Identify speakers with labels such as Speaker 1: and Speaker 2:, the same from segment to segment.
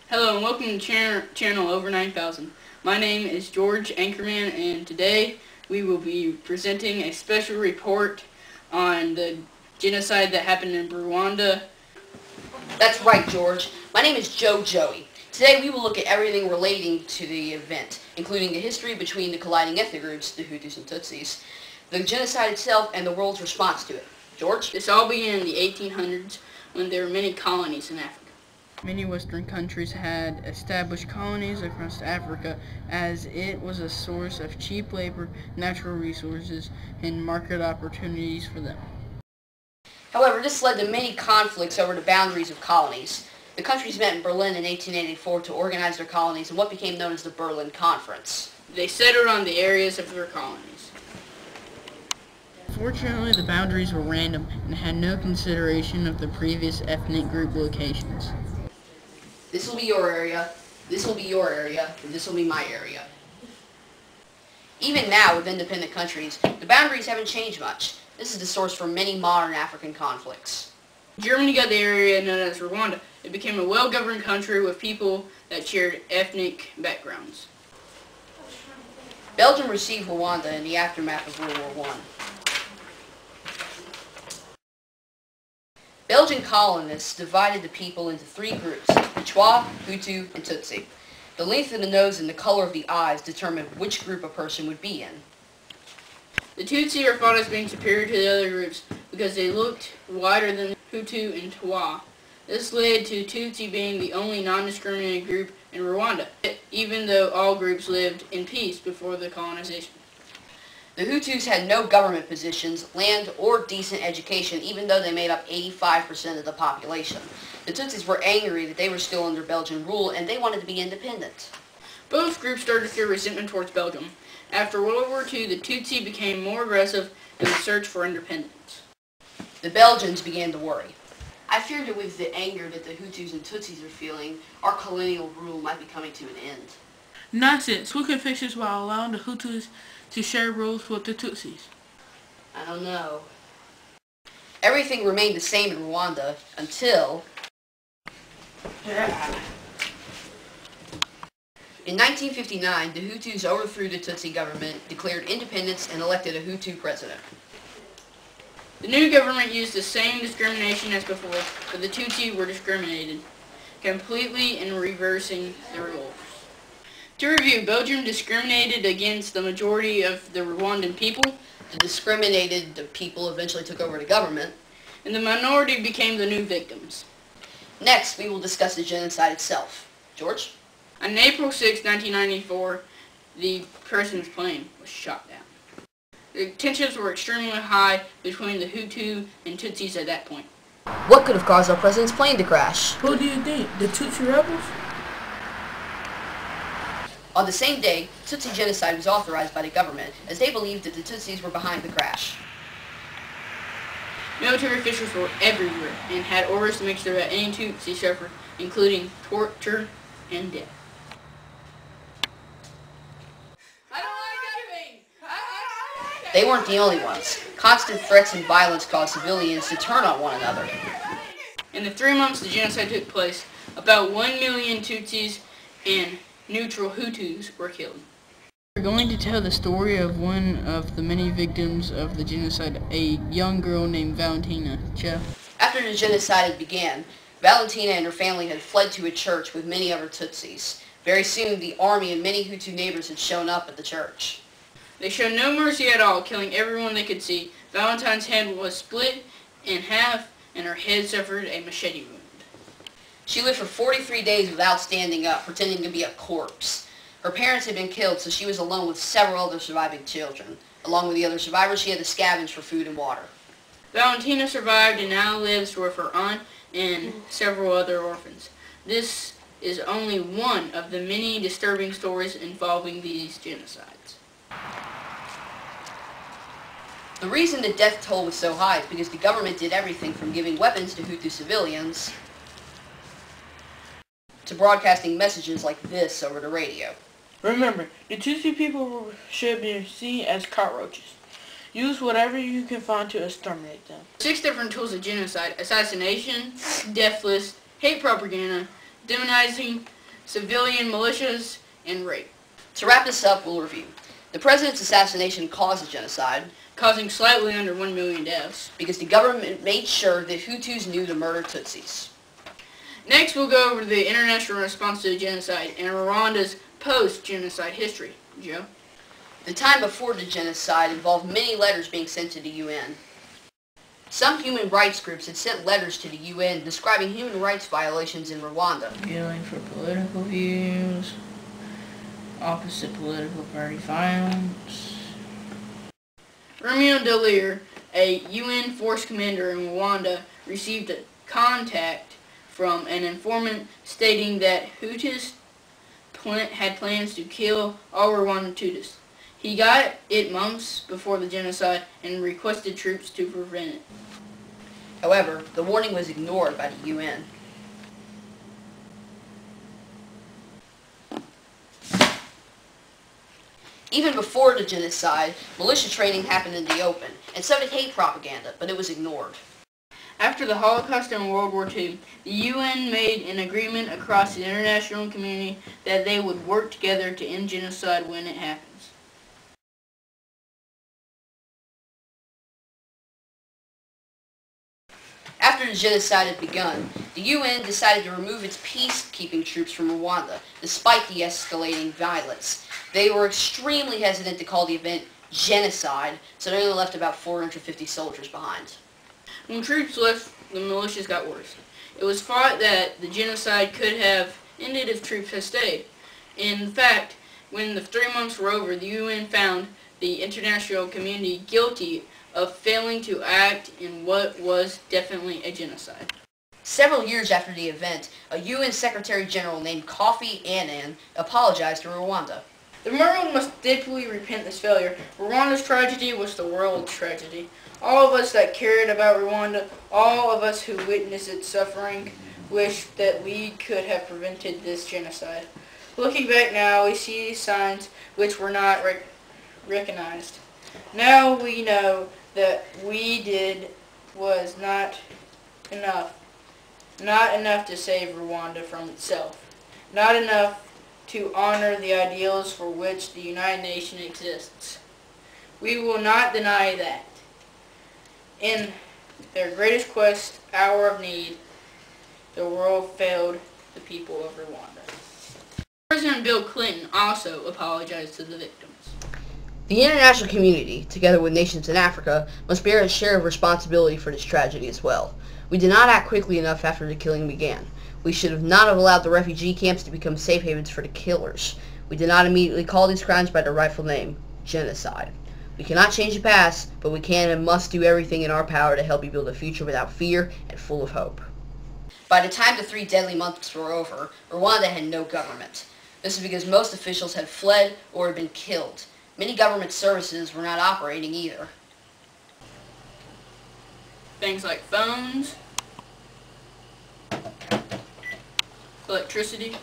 Speaker 1: Hello and welcome to channel Over 9000. My name is George Anchorman, and today we will be presenting a special report on the genocide that happened in Rwanda.
Speaker 2: That's right, George. My name is Joey. Today we will look at everything relating to the event, including the history between the colliding ethnic groups, the Hutus and Tutsis, the genocide itself, and the world's response to it. George?
Speaker 1: This all began in the 1800s when there were many colonies in Africa. Many Western countries had established colonies across Africa as it was a source of cheap labor, natural resources, and market opportunities for them.
Speaker 2: However, this led to many conflicts over the boundaries of colonies. The countries met in Berlin in 1884 to organize their colonies in what became known as the Berlin Conference.
Speaker 1: They settled on the areas of their colonies. Fortunately, the boundaries were random and had no consideration of the previous ethnic group locations.
Speaker 2: This will be your area, this will be your area, and this will be my area. Even now, with independent countries, the boundaries haven't changed much. This is the source for many modern African conflicts.
Speaker 1: Germany got the area known as Rwanda. It became a well-governed country with people that shared ethnic backgrounds.
Speaker 2: Belgium received Rwanda in the aftermath of World War I. Belgian colonists divided the people into three groups: Twa, Hutu, and Tutsi. The length of the nose and the color of the eyes determined which group a person would be in.
Speaker 1: The Tutsi are thought as being superior to the other groups because they looked wider than Hutu and Twa. This led to Tutsi being the only non-discriminated group in Rwanda, even though all groups lived in peace before the colonization.
Speaker 2: The Hutus had no government positions, land, or decent education, even though they made up 85% of the population. The Tutsis were angry that they were still under Belgian rule, and they wanted to be independent.
Speaker 1: Both groups started to feel resentment towards Belgium. After World War II, the Tutsi became more aggressive in the search for independence.
Speaker 2: The Belgians began to worry. I feared that with the anger that the Hutus and Tutsis are feeling, our colonial rule might be coming to an end.
Speaker 3: Nonsense. We can fix this while allowing the Hutus to share rules with the Tutsis.
Speaker 2: I don't know. Everything remained the same in Rwanda until... In 1959, the Hutus overthrew the Tutsi government, declared independence, and elected a Hutu president.
Speaker 1: The new government used the same discrimination as before, but the Tutsi were discriminated, completely in reversing the rules. To review, Belgium discriminated against the majority of the Rwandan people.
Speaker 2: The discriminated people eventually took over the government.
Speaker 1: And the minority became the new victims.
Speaker 2: Next, we will discuss the genocide itself. George?
Speaker 1: On April 6, 1994, the president's plane was shot down. The tensions were extremely high between the Hutu and Tutsis at that point.
Speaker 2: What could have caused our president's plane to crash?
Speaker 3: Who do you think? The Tutsi rebels?
Speaker 2: On the same day, Tutsi genocide was authorized by the government, as they believed that the Tutsis were behind the crash.
Speaker 1: Military officials were everywhere and had orders to make sure that any Tutsi suffered, including torture and death.
Speaker 2: They weren't the only ones. Constant threats and violence caused civilians to turn on one another.
Speaker 1: In the 3 months the genocide took place, about 1 million Tutsis and neutral Hutus were killed. We're going to tell the story of one of the many victims of the genocide, a young girl named Valentina. Jeff?
Speaker 2: After the genocide began, Valentina and her family had fled to a church with many other Tutsis. Very soon, the army and many Hutu neighbors had shown up at the church.
Speaker 1: They showed no mercy at all, killing everyone they could see. Valentine's head was split in half, and her head suffered a machete wound.
Speaker 2: She lived for 43 days without standing up, pretending to be a corpse. Her parents had been killed, so she was alone with several other surviving children. Along with the other survivors, she had to scavenge for food and water.
Speaker 1: Valentina survived and now lives with her aunt and several other orphans. This is only one of the many disturbing stories involving these genocides.
Speaker 2: The reason the death toll was so high is because the government did everything from giving weapons to Hutu civilians to broadcasting messages like this over the radio.
Speaker 3: Remember, the Tutsi people should be seen as cockroaches. Use whatever you can find to exterminate them.
Speaker 1: 6 different tools of genocide: assassination, death list, hate propaganda, demonizing civilian militias, and rape.
Speaker 2: To wrap this up, we'll review. The president's assassination caused the genocide,
Speaker 1: causing slightly under 1 million deaths,
Speaker 2: because the government made sure that Hutus knew to murder Tutsis.
Speaker 1: Next, we'll go over the international response to the genocide and Rwanda's post-genocide history. Joe?
Speaker 2: The time before the genocide involved many letters being sent to the UN. Some human rights groups had sent letters to the UN describing human rights violations in Rwanda.
Speaker 1: Appealing for political views, opposite political party violence. Romeo Dallaire, a UN force commander in Rwanda, received a contact from an informant stating that Hutus had plans to kill all Rwandan Tutsis. He got it months before the genocide and requested troops to prevent it.
Speaker 2: However, the warning was ignored by the UN. Even before the genocide, militia training happened in the open, and so did hate propaganda, but it was ignored.
Speaker 1: After the Holocaust and World War II, the UN made an agreement across the international community that they would work together to end genocide when it happens.
Speaker 2: After the genocide had begun, the UN decided to remove its peacekeeping troops from Rwanda, despite the escalating violence. They were extremely hesitant to call the event genocide, so they only left about 450 soldiers behind.
Speaker 1: When troops left, the militias got worse. It was thought that the genocide could have ended if troops had stayed. In fact, when the 3 months were over, the UN found the international community guilty of failing to act in what was definitely a genocide.
Speaker 2: Several years after the event, a UN Secretary General named Kofi Annan apologized to Rwanda.
Speaker 1: The world must deeply repent this failure. Rwanda's tragedy was the world's tragedy. All of us that cared about Rwanda, all of us who witnessed its suffering, wish that we could have prevented this genocide. Looking back now, we see signs which were not recognized. Now we know that we did was not enough. Not enough to save Rwanda from itself. Not enough to honor the ideals for which the United Nations exists. We will not deny that. In their greatest quest, hour of need, the world failed the people of Rwanda. President Bill Clinton also apologized to the victims.
Speaker 2: The international community, together with nations in Africa, must bear a share of responsibility for this tragedy as well. We did not act quickly enough after the killing began. We should not have allowed the refugee camps to become safe havens for the killers. We did not immediately call these crimes by their rightful name, genocide. We cannot change the past, but we can and must do everything in our power to help you build a future without fear and full of hope. By the time the 3 deadly months were over, Rwanda had no government. This is because most officials had fled or had been killed. Many government services were not operating either.
Speaker 1: Things like phones, electricity,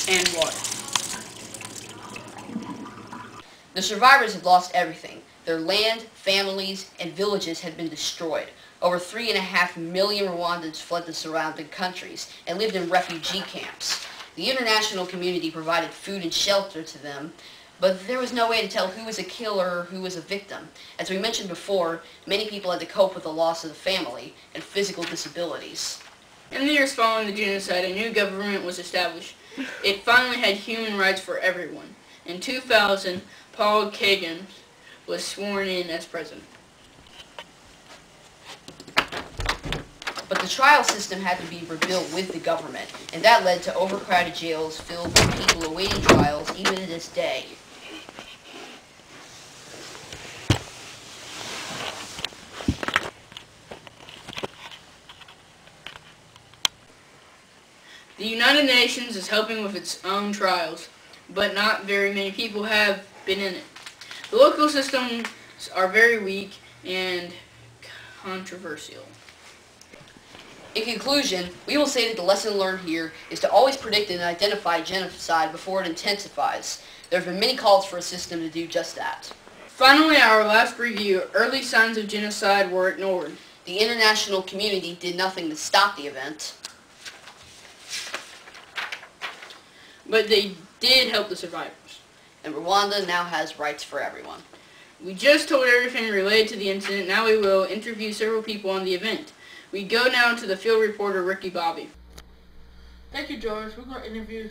Speaker 1: and water.
Speaker 2: The survivors had lost everything. Their land, families, and villages had been destroyed. Over 3.5 million Rwandans fled the surrounding countries and lived in refugee camps. The international community provided food and shelter to them, but there was no way to tell who was a killer or who was a victim. As we mentioned before, many people had to cope with the loss of the family and physical disabilities.
Speaker 1: In the years following the genocide, a new government was established. It finally had human rights for everyone. In 2000, Paul Kagame was sworn in as president.
Speaker 2: But the trial system had to be rebuilt with the government, and that led to overcrowded jails filled with people awaiting trials even to this day.
Speaker 1: The United Nations is helping with its own trials, but not very many people have been in it. The local systems are very weak and controversial.
Speaker 2: In conclusion, we will say that the lesson learned here is to always predict and identify genocide before it intensifies. There have been many calls for a system to do just that.
Speaker 1: Finally, our last review, early signs of genocide were ignored.
Speaker 2: The international community did nothing to stop the event.
Speaker 1: but they did help the survivors.
Speaker 2: And Rwanda now has rights for everyone.
Speaker 1: We just told everything related to the incident. Now we will interview several people on the event. We go now to the field reporter, Ricky Bobby.
Speaker 3: Thank you, George. We're going to interview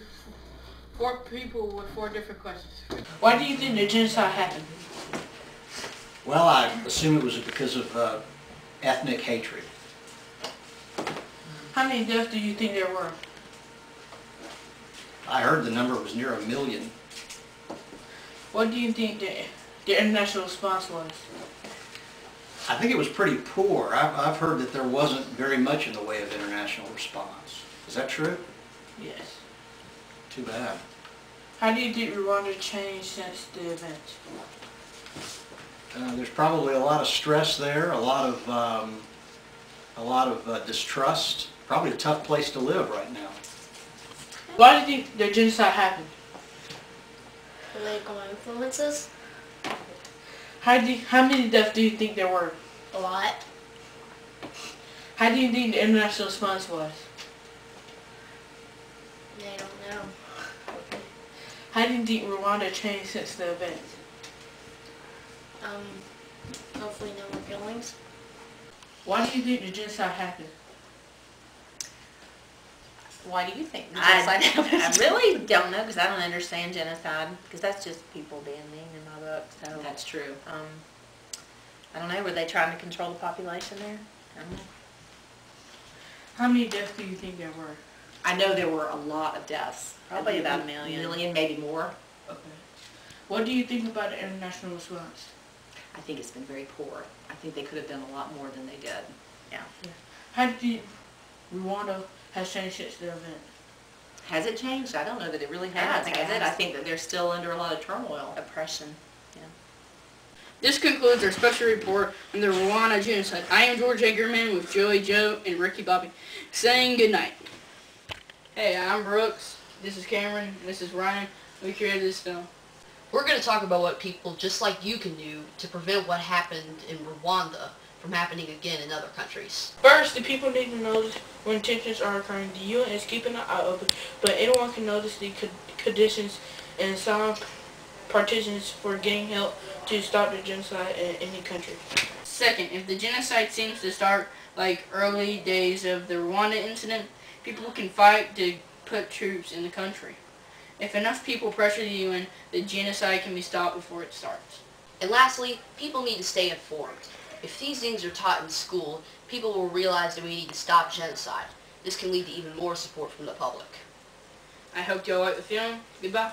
Speaker 3: 4 people with 4 different questions. Why do you think the genocide happened?
Speaker 4: Well, I assume it was because of ethnic hatred.
Speaker 3: How many deaths do you think there were?
Speaker 4: I heard the number was near 1 million.
Speaker 3: What do you think the international response was?
Speaker 4: I think it was pretty poor. I've heard that there wasn't very much in the way of international response. Is that true?
Speaker 3: Yes.
Speaker 4: Too bad.
Speaker 3: How do you think Rwanda changed since the event?
Speaker 4: There's probably a lot of stress there, a lot of distrust. Probably a tough place to live right now.
Speaker 3: Why do you think the genocide happened?
Speaker 5: Political influences?
Speaker 3: How many deaths do you think there were?
Speaker 5: A lot.
Speaker 3: How do you think the international response was?
Speaker 5: I don't know.
Speaker 3: How do you think Rwanda changed since the event?
Speaker 5: Hopefully no more killings.
Speaker 3: Why do you think the genocide happened?
Speaker 6: Why do you think the
Speaker 7: I
Speaker 6: genocide happened?
Speaker 7: I really don't know because I don't understand genocide because that's just people being mean in my book. So
Speaker 6: That's true.
Speaker 7: I don't know. Were they trying to control the population there? I don't know.
Speaker 3: How many deaths do you think there were?
Speaker 6: I know there were a lot of deaths.
Speaker 7: Probably about 1 million.
Speaker 6: Million, maybe more.
Speaker 3: Okay. What do you think about the international response?
Speaker 6: I think it's been very poor. I think they could have done a lot more than they did.
Speaker 7: Yeah.
Speaker 3: How do you Rwanda has changed since the event?
Speaker 6: Has it changed? I don't know that it really
Speaker 7: I don't
Speaker 6: has.
Speaker 7: think it
Speaker 6: Has it?
Speaker 7: has.
Speaker 6: I think that they're still under a lot of turmoil.
Speaker 7: Oppression.
Speaker 1: This concludes our special report on the Rwanda genocide. I am George Eggerman with Joey Joe and Ricky Bobby saying good night. Hey, I'm Brooks. This is Cameron. This is Ryan. We created this film.
Speaker 2: We're going to talk about what people just like you can do to prevent what happened in Rwanda from happening again in other countries.
Speaker 3: First, the people need to notice when tensions are occurring. The UN is keeping an eye open, but anyone can notice the conditions and some partitions for getting help to stop the genocide in any country.
Speaker 1: Second, if the genocide seems to start like early days of the Rwanda incident, people can fight to put troops in the country. If enough people pressure the UN, the genocide can be stopped before it starts.
Speaker 2: And lastly, people need to stay informed. If these things are taught in school, people will realize that we need to stop genocide. This can lead to even more support from the public.
Speaker 1: I hope y'all like the film. Goodbye.